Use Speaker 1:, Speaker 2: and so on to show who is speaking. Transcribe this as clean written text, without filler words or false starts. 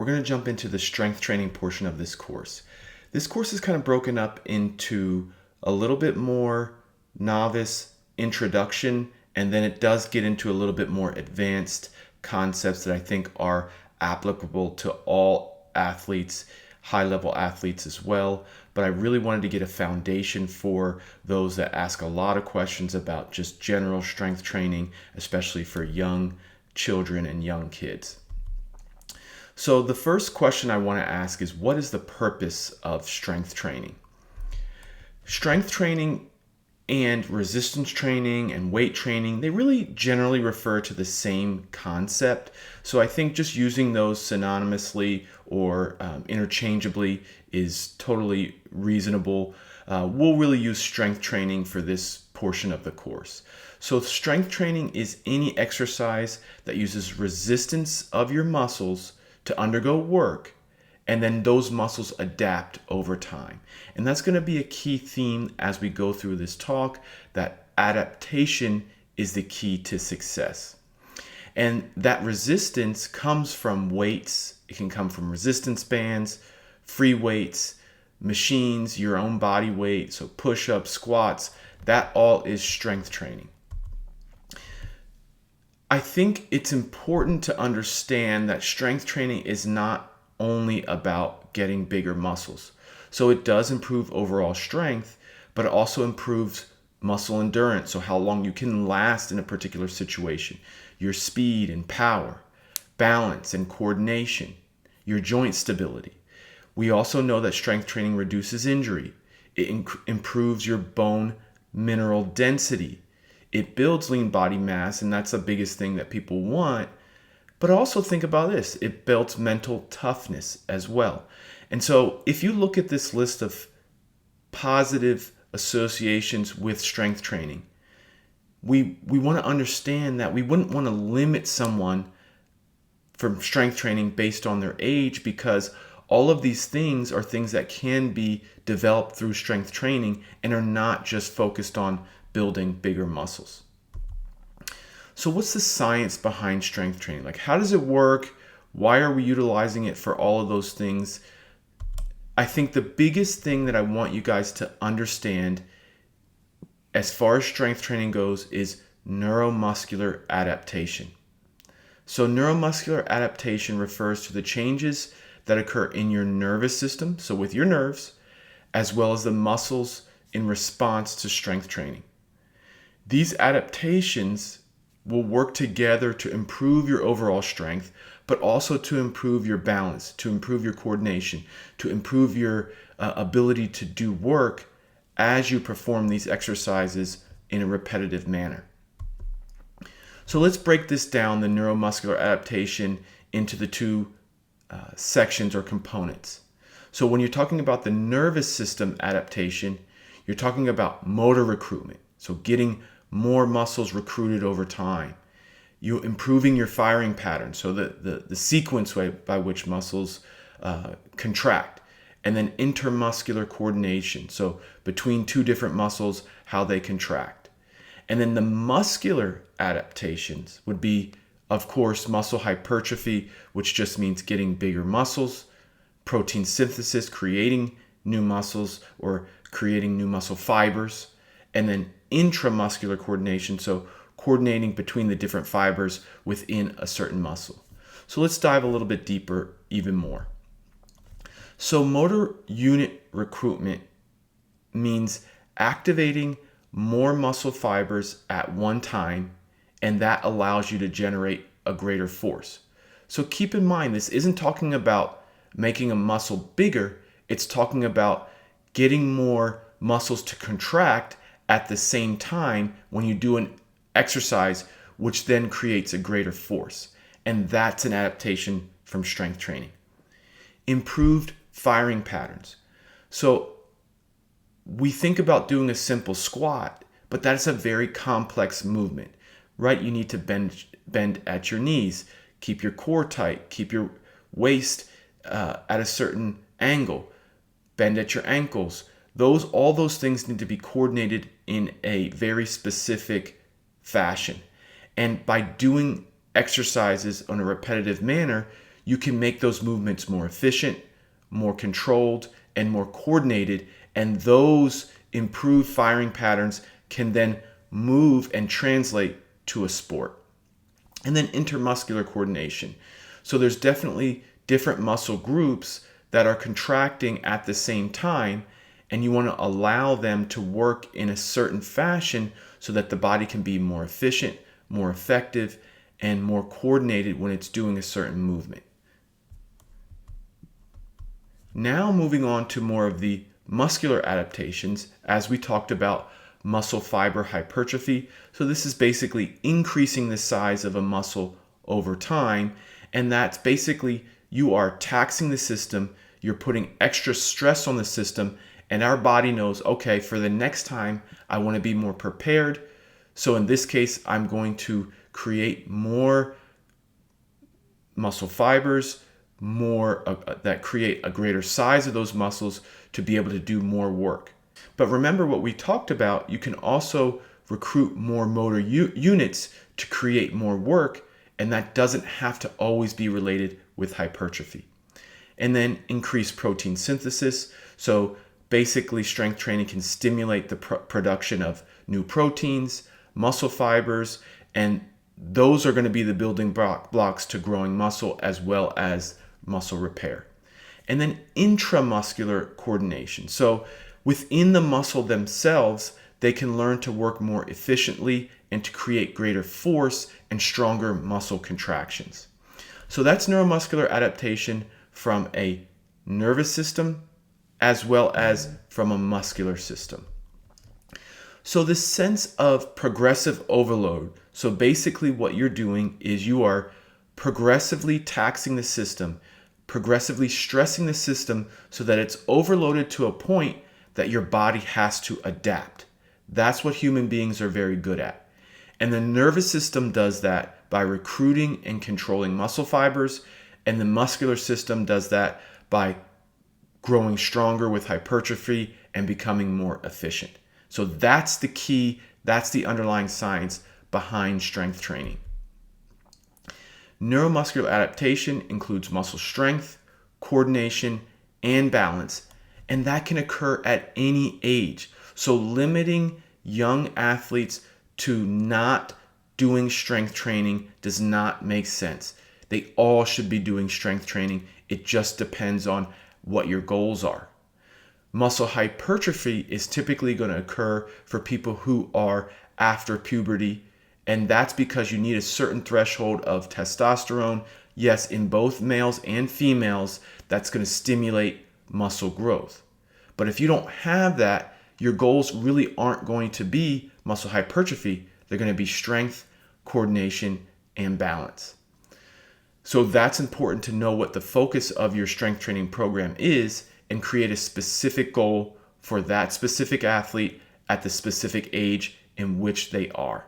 Speaker 1: we're going to jump into the strength training portion of this course. This course is kind of broken up into a little bit more novice introduction, and then it does get into a little bit more advanced concepts that I think are applicable to all athletes, high-level athletes as well. But I really wanted to get a foundation for those that ask a lot of questions about just general strength training, especially for young children and young kids. So the first question I want to ask is, what is the purpose of strength training? Strength training and resistance training and weight training, they really generally refer to the same concept. So I think just using those synonymously or interchangeably is totally reasonable. We'll really use strength training for this portion of the course. So strength training is any exercise that uses resistance of your muscles to undergo work, and then those muscles adapt over time. And that's going to be a key theme as we go through this talk, that adaptation is the key to success. And that resistance comes from weights. It can come from resistance bands, free weights, machines, your own body weight, so push-ups, squats, that all is strength training. I think it's important to understand that strength training is not only about getting bigger muscles. So it does improve overall strength, but it also improves muscle endurance, so how long you can last in a particular situation, your speed and power, balance and coordination, your joint stability. We also know that strength training reduces injury. It improves your bone mineral density. It builds lean body mass, and that's the biggest thing that people want. But also think about this, it builds mental toughness as well. And so if you look at this list of positive associations with strength training, we want to understand that we wouldn't want to limit someone from strength training based on their age, because all of these things are things that can be developed through strength training and are not just focused on building bigger muscles. So what's the science behind strength training? Like, how does it work? Why are we utilizing it for all of those things? I think the biggest thing that I want you guys to understand as far as strength training goes is neuromuscular adaptation. So neuromuscular adaptation refers to the changes that occur in your nervous system, so with your nerves, as well as the muscles in response to strength training. These adaptations will work together to improve your overall strength, but also to improve your balance, to improve your coordination, to improve your ability to do work as you perform these exercises in a repetitive manner. So let's break this down, the neuromuscular adaptation, into the two sections or components. So when you're talking about the nervous system adaptation, you're talking about motor recruitment. So getting more muscles recruited over time. You improving your firing pattern, so the sequence way by which muscles contract. And then intermuscular coordination, so between two different muscles, how they contract. And then the muscular adaptations would be, of course, muscle hypertrophy, which just means getting bigger muscles, protein synthesis, creating new muscles or creating new muscle fibers, and then intramuscular coordination, so coordinating between the different fibers within a certain muscle. So let's dive a little bit deeper, even more. So motor unit recruitment means activating more muscle fibers at one time, and that allows you to generate a greater force. So keep in mind, this isn't talking about making a muscle bigger, it's talking about getting more muscles to contract at the same time when you do an exercise, which then creates a greater force. And that's an adaptation from strength training. Improved firing patterns. So we think about doing a simple squat, but that's a very complex movement, right? You need to bend at your knees, keep your core tight, keep your waist at a certain angle, bend at your ankles. All those things need to be coordinated in a very specific fashion. And by doing exercises in a repetitive manner, you can make those movements more efficient, more controlled, and more coordinated. And those improved firing patterns can then move and translate to a sport. And then intermuscular coordination. So there's definitely different muscle groups that are contracting at the same time, and you want to allow them to work in a certain fashion so that the body can be more efficient, more effective, and more coordinated when it's doing a certain movement. Now moving on to more of the muscular adaptations, as we talked about muscle fiber hypertrophy. So this is basically increasing the size of a muscle over time, and that's basically you are taxing the system, you're putting extra stress on the system, and our body knows, okay, for the next time I want to be more prepared. So in this case, I'm going to create more muscle fibers, more that create a greater size of those muscles to be able to do more work. But remember what we talked about, you can also recruit more motor units to create more work, and that doesn't have to always be related with hypertrophy. And then increase protein synthesis. So basically strength training can stimulate the production of new proteins, muscle fibers, and those are going to be the building blocks to growing muscle as well as muscle repair. And then intramuscular coordination. So within the muscle themselves, they can learn to work more efficiently and to create greater force and stronger muscle contractions. So that's neuromuscular adaptation from a nervous system as well as from a muscular system. So this sense of progressive overload. So basically what you're doing is you are progressively taxing the system, progressively stressing the system so that it's overloaded to a point that your body has to adapt. That's what human beings are very good at. And the nervous system does that by recruiting and controlling muscle fibers, and the muscular system does that by growing stronger with hypertrophy and becoming more efficient. So that's the key, that's the underlying science behind strength training. Neuromuscular adaptation includes muscle strength, coordination, and balance, and that can occur at any age. So limiting young athletes to not doing strength training does not make sense. They all should be doing strength training. It just depends on what your goals are. Muscle hypertrophy is typically going to occur for people who are after puberty, and that's because you need a certain threshold of testosterone. Yes, in both males and females, that's going to stimulate muscle growth. But if you don't have that, your goals really aren't going to be muscle hypertrophy. They're going to be strength, coordination, and balance. So that's important to know what the focus of your strength training program is and create a specific goal for that specific athlete at the specific age in which they are.